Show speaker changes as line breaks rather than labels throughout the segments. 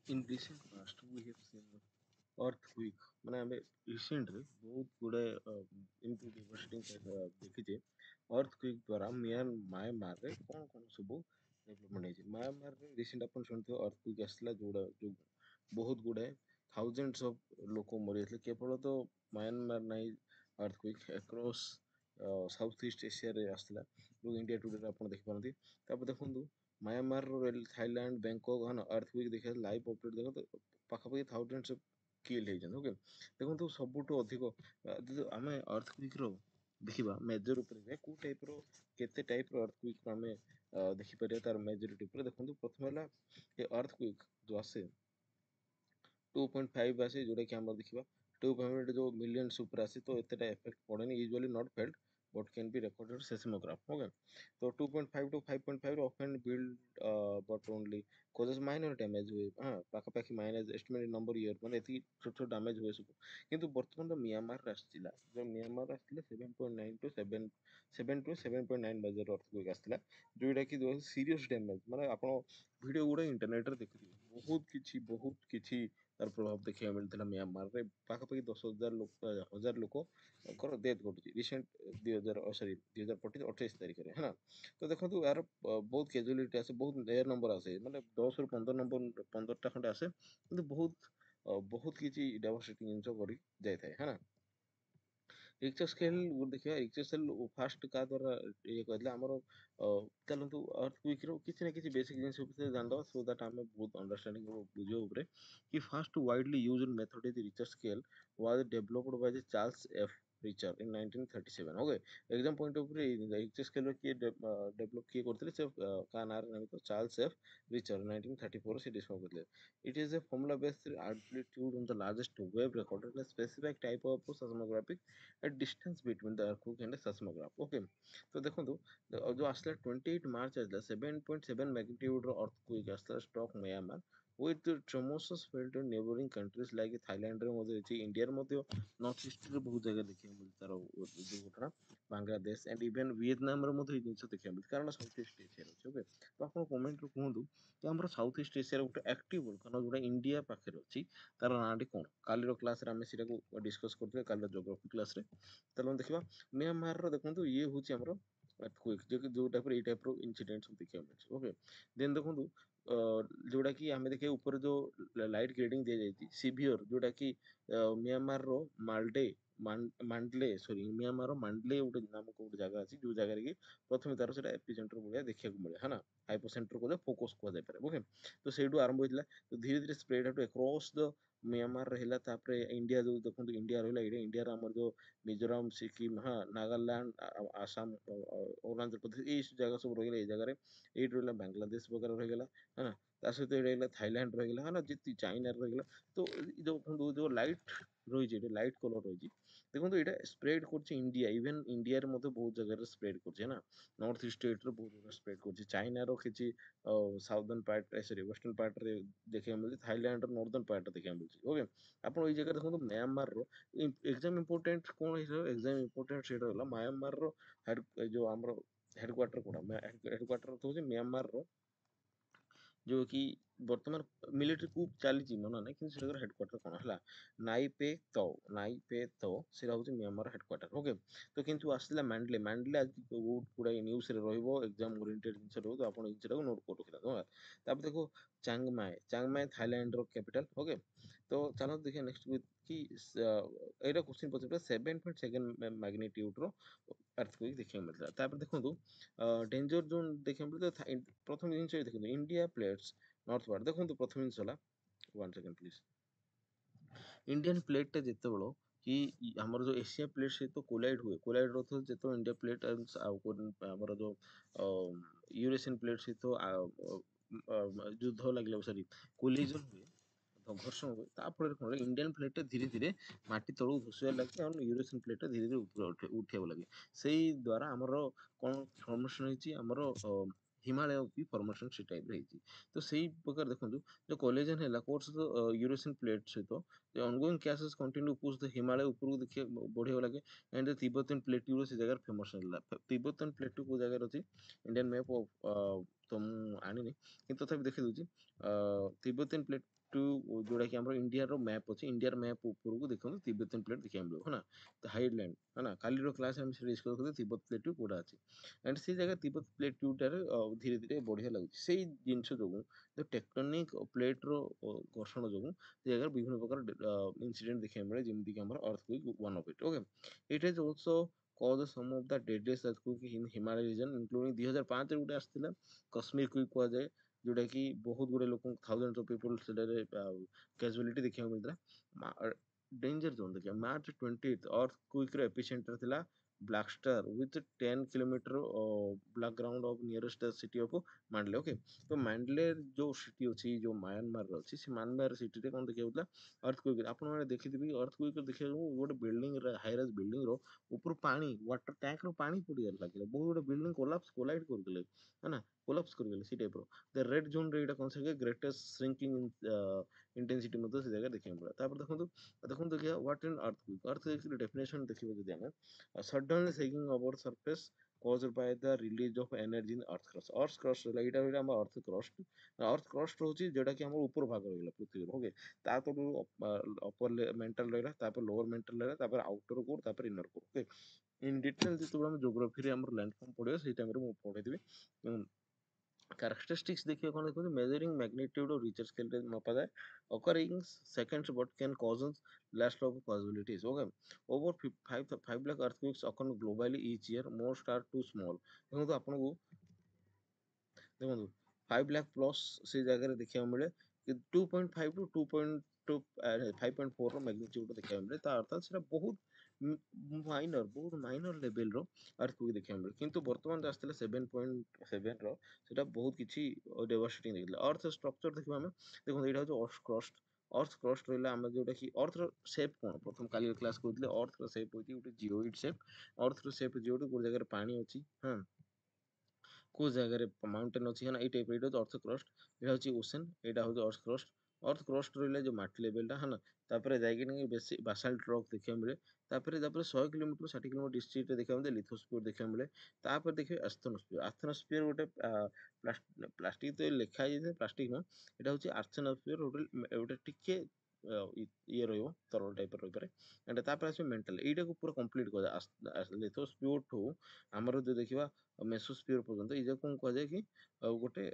In recent past, we have seen earthquake ମାନେ ଆମେ ରିସେଣ୍ଟରେ ବହୁତ ଗୁଡ଼ାଏ ଏମିତି ଡିଭାଷ୍ଟେଟିଂ ଦେଖିଛେ earthquake ଦ୍ୱାରା ମାୟାମାରରେ କ'ଣ କ'ଣ ସବୁ ଡେଭଲପମେଣ୍ଟ ହେଇଛି। ମାୟାମାରରେ ରିସେଣ୍ଟ ଆପଣ ଶୁଣିଥିବେ earthquake ଆସିଥିଲା ଯୋଉ ବହୁତ ଗୁଡ଼ାଏ ଥାଉଜେଣ୍ଡସ୍ ଅଫ୍ ଲୋକ ମରିଯାଇଥିଲେ। କେବଳ ତ ମାୟାମାର ନାହିଁ, earthquake across ସାଉଥ ଇଷ୍ଟ ଏସିଆରେ ଆସିଥିଲା, ଯୋଉ ଇଣ୍ଡିଆ ଟୁଡେରେ ଆପଣ ଦେଖିପାରନ୍ତି। ତାପରେ ଦେଖନ୍ତୁ ମାୟାମାର, ଥାଇଲାଣ୍ଡ, ବ୍ୟାଙ୍କକ୍ earthquake ଦେଖିବା ଲାଇଭ୍ ଅପଡେଟ୍ ଦେଖନ୍ତୁ ପାଖାପାଖି ଥାଉଜେଣ୍ଡସ୍ ଅଫ୍ କିଲ୍ ହେଇଛନ୍ତି। ଓକେ, ଦେଖନ୍ତୁ ସବୁଠୁ ଅଧିକ ଯଦି ଆମେ earthquake ର ଦେଖିବା ମେଜର ଉପରେ କୋଉ ଟାଇପ୍ର କେତେ ଟାଇପ୍ର earthquake ଆମେ ଦେଖିପାରିବା ତାର ମେଜରିଟି ଉପରେ। ଦେଖନ୍ତୁ ପ୍ରଥମେ ହେଲା ଏ earthquake ଯୋଉ ଆସେ 2.5 ଆସେ, ଯୋଉଟା କି ଆମର ଦେଖିବା 2.5 ଯୋଉ ମିଲିୟନ୍ସ ଉପରେ ଆସେ ତ ଏତେଟା ଏଫେକ୍ଟ ପଡେନି, usually not felt but can be recorded seismograph. Okay, so 2.5 to 5.5 often build but only causes minor damage हुए। हाँ पाखापाखि माइनस एस्टिमेटेड नंबर इयर ମାନେ ଏତିକି ଛୋଟ ଛୋଟ ଡ୍ୟାମେଜ ହୁଏ ସବୁ। କିନ୍ତୁ ବର୍ତ୍ତମାନ ମିଆଁମାର ଆସିଥିଲା, ଯୋଉ ମିଆଁମାର ଆସିଥିଲା 7.9 to 7.9 ମେଜର ଅର୍ଥକ୍ୱେକ୍ ଆସିଥିଲା, ଯୋଉଟା କି ସିରିୟସ୍ ଡ୍ୟାମେଜ। ମାନେ ଆପଣ ଭିଡ଼ିଓ ଗୁଡ଼ା ଇଣ୍ଟରନେଟରେ ଦେଖିଥିବେ, ବହୁତ କିଛି ତାର ପ୍ରଭାବ ଦେଖିବାକୁ ମିଳିଥିଲା ମିଆଁମାରରେ। ପାଖାପାଖି 10,000 ଲୋକ, ହଜାର ଲୋକଙ୍କର ଡେଥ୍ ଘଟୁଛି ରିସେଣ୍ଟ 2028 ତାରିଖରେ ହେଲା। ତ ଦେଖନ୍ତୁ ଏହାର ବହୁତ କ୍ୟାଜୁଆଲିଟି ଆସେ, ବହୁତ ରେୟାର ନମ୍ବର ଆସେ, ମାନେ 10ରୁ 15 ନମ୍ବର 15ଟା ଖଣ୍ଡେ ଆସେ, କିନ୍ତୁ ବହୁତ କିଛି ଡେଭାଷ୍ଟେଟିଂ ଜିନିଷ କରି ଯାଇଥାଏ ହେଲା। ରିକ୍ଟର ସ୍କେଲ ଦେଖିବା, ରିକ୍ଟର ସ୍କେଲ ଫାଷ୍ଟ କାହା ଦ୍ୱାରା ଇଏ କହିଥିଲେ ଆମର ଚାଲନ୍ତୁ earthquake ର କିଛି ନା କିଛି ବେସିକ ଜିନିଷ ବିଷୟରେ ଜାଣିଦେବା, ସୋ ଦ୍ୟାଟ ଆମେ ବହୁତ ଅଣ୍ଡରଷ୍ଟାଣ୍ଡିଂ ବୁଝିବା ଉପରେ କି first widely used method is Richter scale was developed by the Charles F. Richter in 1937। Okay, exam point of view Richter scale किए डेवलप किए करते से का नाम नाम तो चार्ल्स एफ रिचर 1934 से डिस्कवर करते। It is a formula based altitude on the largest wave recorded a specific type of seismographic at distance between the earthquake and the seismograph। Okay, तो देखो जो आसला 28 मार्च आसला 7.7 मैग्नीट्यूड रो अर्थक्वेक आसला stroke Myanmar with tremors felt in neighboring countries like Thailand रे मध्य अछि, India रे मध्य north east रे बहुत जगह देखिए मिलता तार दुर्घटना, बांग्लादेश एंड इवन वियतनाम रे मध्य जिनस देखिए मिलता कारण साउथ ईस्ट एशिया अछि। ओके, तो आपण कमेंट रे कहंतु कि हमर साउथ ईस्ट एशिया रे गोटे एक्टिव वोल्केनो जोटा इंडिया पाखे अछि तार नाटी कोन। काली रो क्लास रे हम सिटा को डिस्कस करथि, काली ज्योग्राफी क्लास रे। तले देखिबा म्यांमार रो देखंतु ये होछि हमर earthquake जो टाइप रो ए टाइप रो इंसिडेंट्स देखिए मिलछि। ओके, देन देखंतु जोटा कि आम देखिए ऊपर जो लाइट ग्रेडिंग दिया जाती सीवियर, जोटा कि म्यांमार रो मांडले सॉरी म्यांमार रो मांडले गोटे नामक गोटे जगह अछि, जो जगह कि प्रथम तार से एपिसेंटर भलिया देखा मिले है ना, हाइपोसेंटर को फोकस को जाय पारे। ओके, तो सेठू आरंभ होइतिला, तो धीरे धीरे spread out across the Myanmar रहला। तापरे इंडिया जो देखंतु इंडिया रहला, इंडिया रा हमर जो मिजोरम, सिक्किम, हाँ नागालैंड, आसाम, अरुणाचल प्रदेश ये जगह सब रहिला। ए जगह रे एट रहला बांग्लादेश वगैरह रह गला है ना, ता सहित रहिला थाईलैंड रहिला है ना, जिति चाइना रहिला। तो जो लाइट रही लाइट कलर रही देखो ये स्प्रेड कर इंडिया, इवन इंडिया रे मध्य बहुत जगह स्प्रेड कर ना, नॉर्थ ईस्ट स्टेट रे बहुत जगह स्प्रेड कर चाइना रो किछि southern part sorry western part रे देखा मिलছে, थाईलैंड रो नॉर्दर्न पार्ट देखा मिलছে। ओके, आपण ई जगह देखो म्यांमार रो एग्जाम इंपोर्टेंट कोन एग्जाम इंपोर्टेंट सेटा होला म्यांमार रो हेड जो हमरो हेडक्वार्टर कोडा हेडक्वार्टर तो म्यांमार रो जो कि बर्तमान मिलिट्री coup चली मना ना, कि हेडक्वार्टर कौन है नाइपे तो सेटा हूँ म्यांमार हेडक्वार्टर। ओके, तो किंतु आसला मैंडले मैंडले आज बहुत गुड़ा न्यूज रे रहिबो एग्जाम ओरिएंटेड जिंस रहू, तो आपण जिनसटा नोट कर रखिला। तापर देखो चांगमाय थाईलैंड रो कैपिटल। ओके, तो चलो देखिए नेक्स्ट कि एटा क्वेश्चन पछे 7.7 मैग्नीट्यूड रो अर्थक्वेक देखिए मिलता। तापर देखंतु डेंजर जोन देखिए मिलता प्रथम जिनस देखंतु इंडिया प्लेट्स नॉर्थ पार्ट। देखंतु प्रथम जिनस होला 1 सेकंड प्लीज, इंडियन प्लेट टा जेते बळो कि हमर जो एशिया प्लेट से तो कोलाइड होतो जेतो इंडिया प्लेट हमर जो यूरेशियन प्लेट से तो युद्ध लागले सॉरी कोलिजन हुए, घर्षण हुए, ताफल कौन इंडियन प्लेट धीरे धीरे माटी तलू धुसुआ लगे और यूरोसियन प्लेट धीरे धीरे ऊपर उठिया लगे। से द्वारा आमर कौन फॉर्मेशन होइछि आमर हिमालय भी फॉर्मेशन से टाइप रही। तो सही प्रकार देखो जो कोलिजन है कोर्स यूरोसियन प्लेट सहित ongoing gases continue push the Himalaya ऊपर को देखिए बढ़िया लगे एंड द तिब्बतन प्लेट्यू से जगह फेमस है। तिब्बतन प्लेट्यू को जगह अच्छी इंडियन मैप तो आनी कि तथापि देखी दूसरी तिब्बतन प्लेट्यू टू जोटा कि आम इंडिया मैप अच्छे इंडिया मैप उपरको देखो तिब्बतन प्लेट देखा मिले है ना तो हाइडलैंड है ना काली क्लास आम डिस्कस करते तिब्बत प्लेट टू कौटा अच्छे एंड से जगह तिब्बत प्लेट टूटार धीरे धीरे बढ़िया लगे से जिनस जो जो टेक्टोनिक प्लेट घर्षण जो जगह विभिन्न प्रकार इनसीडेंट देखा मिले जमीक earthquake one of it okay it is also cause some of the deadliest earthquake in Himalaya region including 2005 रे गोटे आसला कश्मीर क्विक कुआ जाए जोटा कि बहुत गुड़े लोक थाउजेंड्स ऑफ पीपल से कैजुअलिटी देखा मिलता डेंजर जोन देखिए मार्च 20 अर्थक्वेक रो एपिसेंटर थिला black star with 10 kilometre black ground of nearest city of Mandalay okay तो मांडले जो सिटी अच्छी जो म्यांमार अच्छी से म्यांमार सिटी रे कौन देखा अर्थक्वेक आपण मैंने देखिए अर्थक्वेक देखा गोटे बिल्डिंग हाई राइज बिल्डिंग रो ऊपर पानी वाटर टैंक रो पानी पड़ियार लगे बहुत गुटे बिल्डिंग कोलाप्स कोलाइड करगले है ना कोलाप्स करगले सी टाइप रो द रेड जोन रे एटा कौन ग्रेटेस्ट श्रिंकिंग इंटेंसिटी मतो से जगह देखा मिला तापर देखो देखिए what in earthquake earthquake definition देखिबो जदि हम suddenly shaking over surface caused by the release of energy in earth crust रहला एटा होइला हम अर्थ क्रस्ट होची जेटा कि हमर ऊपर भाग रहला पृथ्वी ओके तापर अपर मेंटल रहला तापर लोअर मेंटल रहला तापर आउटर कोर तापर inner core okay in detail जेतबे हम ज्योग्राफी रे हमर लैंडफॉर्म पढियो सेई टाइम रे मु पढै देबी characteristics देखिए कौन देखो measuring magnitude और richter scale रे मापा जाए occurring seconds but can cause last of possibilities okay over 5 lakh earthquakes occur globally each year most are too small देखो तो आपन को देखो 5 लाख प्लस से जगह देखा मिले 2.5 टू 2.2 5.4 रो मैग्नीट्यूड देखा मिले ता अर्थात सेटा बहुत माइनर लेवल रो अर्थक्वेक देखा मिले किंतु वर्तमान जो आसला 7.7 रो सेटा बहुत किछि डेवास्टेटिंग देखला अर्थ स्ट्रक्चर देखबा हम देखो एटा हो अर्थ क्रस्ट रहिला हम जोटा कि अर्थ रो शेप कोन प्रथम काली क्लास कहउतले अर्थ रो शेप होती गोटे जिओइड शेप अर्थ रो शेप जिओइड को जगह पानी अछि हां को जगह माउंटेन अच्छी है ना ये टाइप ये अर्थ क्रस्ट यहाँ हूँ ओशन यहाँ हूँ अर्थ क्रस्ट रहा जो माटी लेवलटा है ना तापर जाइए बेसी बासाल्ट रॉक देखा मिले तापर 100 किलोमीटर 60 किलोमीटर डिस्ट्रिक्ट देखा मिले लिथोस्फियर देखा मिले तापर देखिए आर्थनोस्फियर गोटे प्लास्टिक तो लिखा जाए प्लास्टिक ना यहाँ हूँ आर्थनोस्फियर गोटे टिके ये रही तरल टाइप रही एंड तापर आस मेंटल यटा को पूरा कंप्लीट कर लिथोस्फियर ठू आमर जो देखा मेसोस्फियर पर्यंत ये कौन कहुए कि गोटे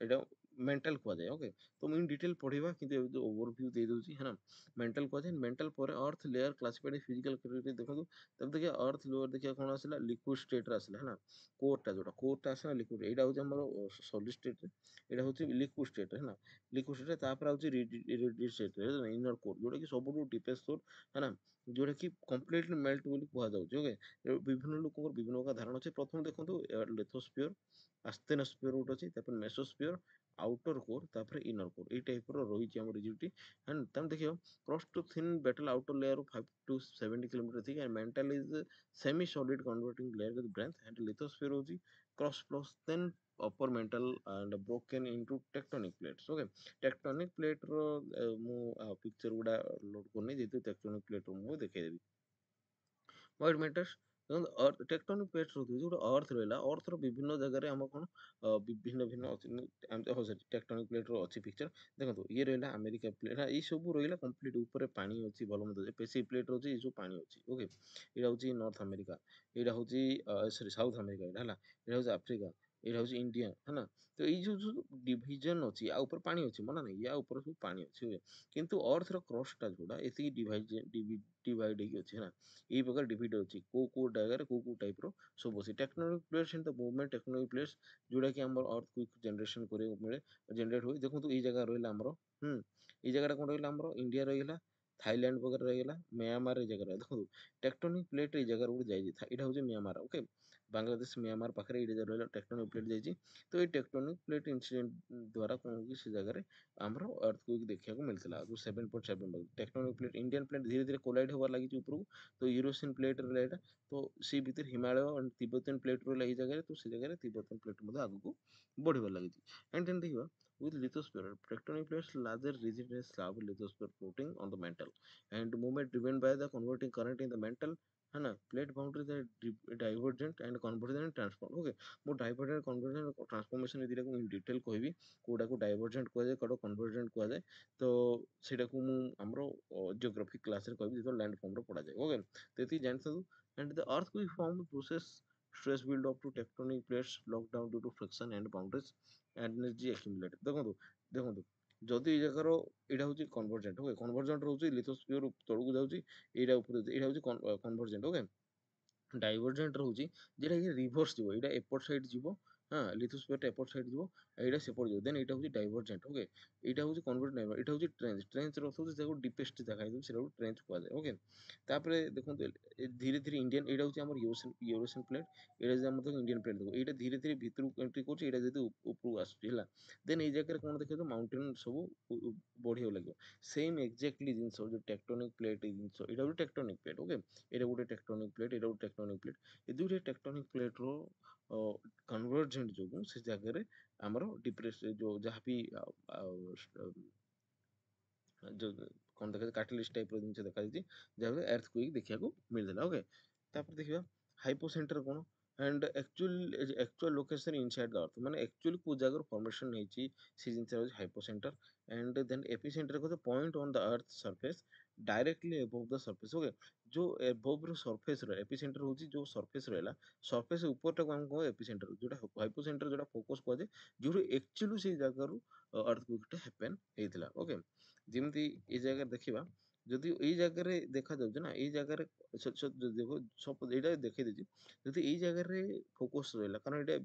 एटा मेंटल कहुए ओके तो मुझे डिटेल पढ़ा कि ओवरव्यू दे दूसरी है ना मेंटल कहुए मेंटल पर अर्थ लेयर क्लासिफाइड फिजिकल देखो तब देखिए अर्थ लेयर देखिए कौन आसला लिक्विड स्टेट आसला है ना कोरटा जोटा कोरटा आसला लिक्विड यहाँ हूँ सॉलिड स्टेट यहाँ हूँ लिक्विड स्टेट है ना लिक्विड स्टेट तापर हूँ रिजिड स्टेट इनर कोर जोटा कि सब डीपेस्ट कोर है ना जोटा कि कंप्लीटली मेल्ट बोली कहुए ओके विभिन्न लोक विभिन्न प्रकार धारणा अच्छे प्रथम देखो लिथोस्फियर आस्थेनोस्फियर गोटे अच्छी तापर मेसोस्फियर आउटर कोर तापर इनर कोर ये टाइप रही रिजिडिटी एंड तुम देखियो crust too thin brittle outer layer 5 to 70 kilometre thick and mantle is semi solid converting layer with breadth and lithosphere होची crust plus then upper mental and broken into tectonic plates okay tectonic plate रो मु picture गुडा load करनी जेतु tectonic plate रो मु देखाई देबी what matters earth tectonic plates होती जो अर्थ रहा अर्थ विभिन्न जगह आम कौन भिन्न भिन्न हाँ सरी टेक्टोनिक प्लेट अच्छी पिक्चर देखो ये रहा अमेरिका प्लेट ये सब रहा कंप्लीट ऊपर पानी अच्छी भल मत पेसिफिक प्लेट रोचे ये सब पानी अच्छी ओके यहाँ हूँ नॉर्थ अमेरिका यहाँ हूँ सरी साउथ अमेरिका यहाँ यहाँ हूँ आफ्रिका यहाँ हूँ इंडिया है ना तो ये जो डिविजन अच्छी या ऊपर पानी अच्छी मना नहीं या ऊपर सब पानी अच्छी किंतु अर्थ क्रस्टा जोड़ा ये डिवाइड अच्छे है ना यही प्रकार डिविड अच्छी को जगह को टाइप रो सब अच्छी tectonic plates in the movement tectonic plates जोड़ा कि आम अर्थ क्विक जनरेशन करे मिले जनरेट हुए देखो ये जगह रहा आमर ये जगह कौन रहा आमर इंडिया रहा थाईलैंड वगैरह रहा म्यांमार ये जगह देखो टेक्टोनिक प्लेट ये जगह गोटे जाइए यहाँ हूँ म्यांमार ओके बांग्लादेश म्यांमार पाखे ये रहा टेक्टोनिक प्लेट जाइए तो ये टेक्टोनिक प्लेट इनसीडेंट द्वारा कौन हो से जगह आमर अर्थक्वेक देखा मिलता जो 7.7 टेक्टोनिक प्लेट इंडियन प्लेट धीरे धीरे कोलाइड होवार लगी ऊपर को तो यूरोसियन प्लेट रहा यहाँ तो सी भितर हिमालय एंड तिब्बतन प्लेट रहा ये जगह तो से जगह तिब्बतन प्लेट आगू बढ़िया लगी एंड देन देखिए with lithosphere tectonic plates larger rigidness slab lithosphere floating on the mantle and movement driven by the converting current in the mantle है ना, plate boundaries are divergent and convergent and transform. Okay, ମୁଁ divergent କନଭର୍ଜେଣ୍ଟ transformation ଏ ଦୁଇଟାକୁ in detail କହିବି, କୋଉଟାକୁ ଡାଇଭର୍ଜେଣ୍ଟ କୁହାଯାଏ କୋଉଟାକୁ କନଭର୍ଜେଣ୍ଟ କୁହାଯାଏ। ତ ସେଇଟାକୁ ମୁଁ ଆମର ଜିଓଗ୍ରାଫି କ୍ଲାସରେ କହିବି ଯେତେବେଳେ ଲ୍ୟାଣ୍ଡ ଫର୍ମରେ ପଢ଼ାଯାଏ। ଓକେ, ତ ଏତିକି ଜାଣିଥାନ୍ତୁ। And the earth will form process stress build up to tectonic plates locked down due to friction and boundaries energy accumulated। ଦେଖନ୍ତୁ ଦେଖନ୍ତୁ ଯଦି ଏଇ ଜାଗାର ଏଇଟା ହଉଛି କନଭର୍ଜେଣ୍ଟ। ଓକେ, କନଭର୍ଜେଣ୍ଟ ରହୁଛି ଲିଥୋସ୍ଫିୟର ତଳକୁ ଯାଉଛି, ଏଇଟା ଉପରେ ଏଇଟା ହଉଛି କନଭର୍ଜେଣ୍ଟ। ଓକେ, डाइवर्जेंट रहुଛି যেটা କି ରିଭର୍ସ ଯିବ, ଏଇଟା ଏପଟ ସାଇଡ୍ ଯିବ। ହଁ, ଲିଥୋସ୍ଫିୟରଟା ଏପଟ ସାଇଡ୍ ଯିବ, ଏଇଟା ସେପଟ ଯିବ, ଦେନ୍ ଏଇଟା ହଉଛି ଡାଇଭର୍ଜେଣ୍ଟ। ଓକେ, ଏଇଟା ହଉଛି କନଭର୍ଟ ଡାଇଭର୍ଟ, ଏଇଟା ହଉଛି ଟ୍ରେଞ୍ଜ। ଟ୍ରେଞ୍ଜ ଅର୍ଥ ହଉଛି ଯାହାକୁ ଡିପେଷ୍ଟ ଜାଗା ହେଇଥିବ ସେଟାକୁ ଟ୍ରେଞ୍ଜ କୁହାଯାଏ। ଓକେ, ତାପରେ ଦେଖନ୍ତୁ ଧୀରେ ଧୀରେ ଇଣ୍ଡିଆନ, ଏଇଟା ହଉଛି ଆମର ୟୁରୋସିଆନ ପ୍ଲେଟ୍, ଏଇଟା ଯଦି ଆମର ଇଣ୍ଡିଆନ ପ୍ଲେଟ୍ ଦେଖୁ, ଏଇଟା ଧୀରେ ଧୀରେ ଭିତରକୁ ଏଣ୍ଟ୍ରି କରୁଛି, ଏଇଟା ଯଦି ଉପରକୁ ଆସୁଛି ହେଲା, ଦେନ୍ ଏଇ ଜାଗାରେ କଣ ଦେଖାଯିବ, ମାଉଣ୍ଟେନ ସବୁ ବଢିବାକୁ ଲାଗିବ। ସେମ୍ ଏକ୍ଜାକ୍ଟଲି ଜିନିଷ ଯୋଉ ଟେକ୍ଟୋନିକ ପ୍ଲେଟ୍ ଜିନିଷ, ଏଇଟା ଗୋଟେ ଟେକ୍ଟୋନିକ ପ୍ଲେଟ୍। ଓକେ, ଏଇଟା ଗୋଟେ ଟେକ୍ଟୋନିକ ପ୍ଲେଟ୍, ଏଇଟା ଗୋଟେ ଟେକ୍ଟୋନିକ ପ୍ଲେଟ୍। ଏ ଦୁଇଟା ଟେକ୍ଟୋନିକ ପ୍ଲେଟ୍ର କନଭର୍ଜେଣ୍ଟ ଯୋଗୁଁ ସେ ଜାଗାରେ ଆମର ଡିପ୍ରେସ ଯୋଉ ଯାହାବି ଯୋଉ କଣ ଦେଖାଯାଏ କାଟାଲିଷ୍ଟ ଟାଇପର ଜିନିଷ ଦେଖାଯାଇଛି, ଯାହାକୁ ଏର୍ଥକ୍ୱେକ୍ ଦେଖିବାକୁ ମିଳିଥିଲା। ଓକେ, ତାପରେ ଦେଖିବା ହାଇପୋସେଣ୍ଟର କଣ, ଆଣ୍ଡ ଆକ୍ଚୁଆଲ ଲୋକେସନ ଇନସାଇଡ ଦ ଅର୍ଥ, ମାନେ ଆକ୍ଚୁଆଲି କୋଉ ଜାଗାରୁ ଫର୍ମେସନ ହେଇଛି ସେ ଜିନିଷ ହଉଛି ହାଇପୋସେଣ୍ଟର। ଆଣ୍ଡ ଦେନ୍ ଏପିସେଣ୍ଟର କଥା ପଏଣ୍ଟ ଅନ୍ ଦ ଅର୍ଥ ସରଫେସ ଡାଇରେକ୍ଟଲି ଏବଭ ଦ ସରଫେସ। ଓକେ, ଯୋଉ ଏବଭ ର ସରଫେସ ର ଏପିସେଣ୍ଟର ହଉଛି ଯୋଉ ସରଫେସ ରହିଲା, ସରଫେସ ଉପରଟାକୁ ଆମେ କହିବା ଏପିସେଣ୍ଟର, ଯୋଉଟା ହାଇପୋସେଣ୍ଟର ଯୋଉଟା ଫୋକସ କୁହାଯାଏ, ଯୋଉଠି ଆକ୍ଚୁଆଲି ସେଇ ଜାଗାରୁ ଅର୍ଥକ୍ୱେକଟା ହ୍ୟାପେନ୍ ହେଇଥିଲା। ଓକେ, ଯେମିତି ଏଇ ଜାଗାରେ ଦେଖିବା, ଯଦି ଏଇ ଜାଗାରେ ଦେଖାଯାଉଛି ନା, ଏଇ ଜାଗାରେ ଏଇଟା ଦେଖେଇ ଦେଇଛି, ଯଦି ଏଇ ଜାଗାରେ ଫୋକସ ରହିଲା, କାରଣ ଏଇଟା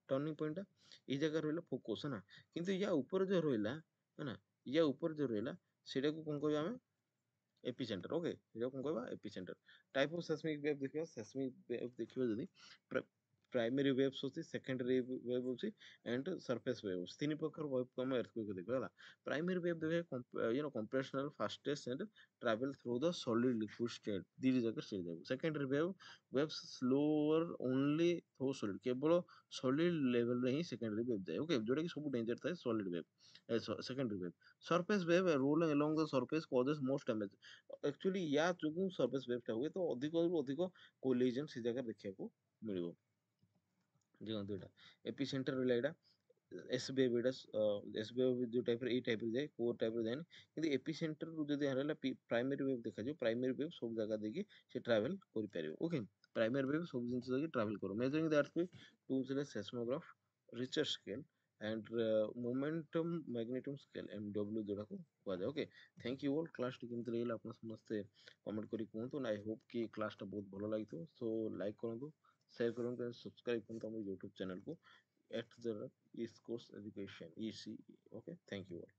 ଟର୍ଣ୍ଣିଂ ପଏଣ୍ଟଟା ଏଇ ଜାଗାରେ ରହିଲା ଫୋକସ ନା, କିନ୍ତୁ ୟା ଉପରେ ଯୋଉ ରହିଲା ନା, ୟା ଉପରେ ଯୋଉ ରହିଲା ସେଇଟାକୁ କଣ କହିବା ଆମେ, ଏପିସେଣ୍ଟର। ଓକେ, ଏଇଟାକୁ କଣ କହିବା, ଏପିସେଣ୍ଟର। ଟାଇପ ଅଫ ସେismic wave ଦେଖିବା, seismic wave ଦେଖିବା ଯଦି ପ୍ରାଇମେରୀ ୱେଭ୍ସ ଅଛି, ସେକେଣ୍ଡାରୀ ୱେଭ୍ ଅଛି, एंड सरफेस वेव्स, तीन प्रकार वेव को हम earthquake देखा है। प्राइमरी वेव देखा compressional fastest and travel through the solid liquid state, दी जगह स्टेज है। Secondary waves slower only through solid, केवल सॉलिड लेवल रे ही सेकेंडरी वेव जाए। ओके, जोटा कि सब डेंजर था solid wave, secondary wave. Surface wave rolling along the surface causes most damage. Actually या जो सरफेस वेव टा हुए तो अधिक अधिक कोलिजन से जगह देखा को मिलिबो। ଦେଖନ୍ତୁ ଏଇଟା ଏପିସେଣ୍ଟର ରହିଲା, ଏଇଟା ଏସବିଆଇ, ଏଇଟା ଏସବିଆଇ ଯୋଉ ଟାଇପର ଏଇ ଟାଇପର ଯାଏ, କୋର ଟାଇପର ଯାଏନି, କିନ୍ତୁ ଏପିସେଣ୍ଟର ଯଦି ରହିଲା ପ୍ରାଇମେରୀ ୱେଭ୍ ଦେଖାଯିବ, ପ୍ରାଇମେରୀ ୱେଭ୍ ସବୁ ଜାଗା ଦେଇକି ସେ ଟ୍ରାଭେଲ କରିପାରିବ। ଓକେ, ପ୍ରାଇମେରୀ ୱେଭ୍ ସବୁ ଜିନିଷ ଦେଇକି ଟ୍ରାଭେଲ କରିବ। ମେଜରିଂ ଦ ଆର୍ଥକ୍ୱେକ୍ ଟୁଲ୍ସ ରେ seismograph, Richter scale and momentum magnitude scale, MW ଯୋଉଟାକୁ କୁହାଯାଏ। Okay, thank you all. କ୍ଲାସଟି କେମିତି ଲାଗିଲା ଆପଣ ସମସ୍ତେ କମେଣ୍ଟ କରି କୁହନ୍ତୁ। ଆଇ ହୋପ କି କ୍ଲାସଟା ବହୁତ ଭଲ ଲାଗିଥିବ। ସୋ ଲାଇକ୍ କରନ୍ତୁ, शेयर करते हैं, सब्सक्राइब करते हैं यूट्यूब चैनल को एट द इस course education ECE। Okay, thank you all.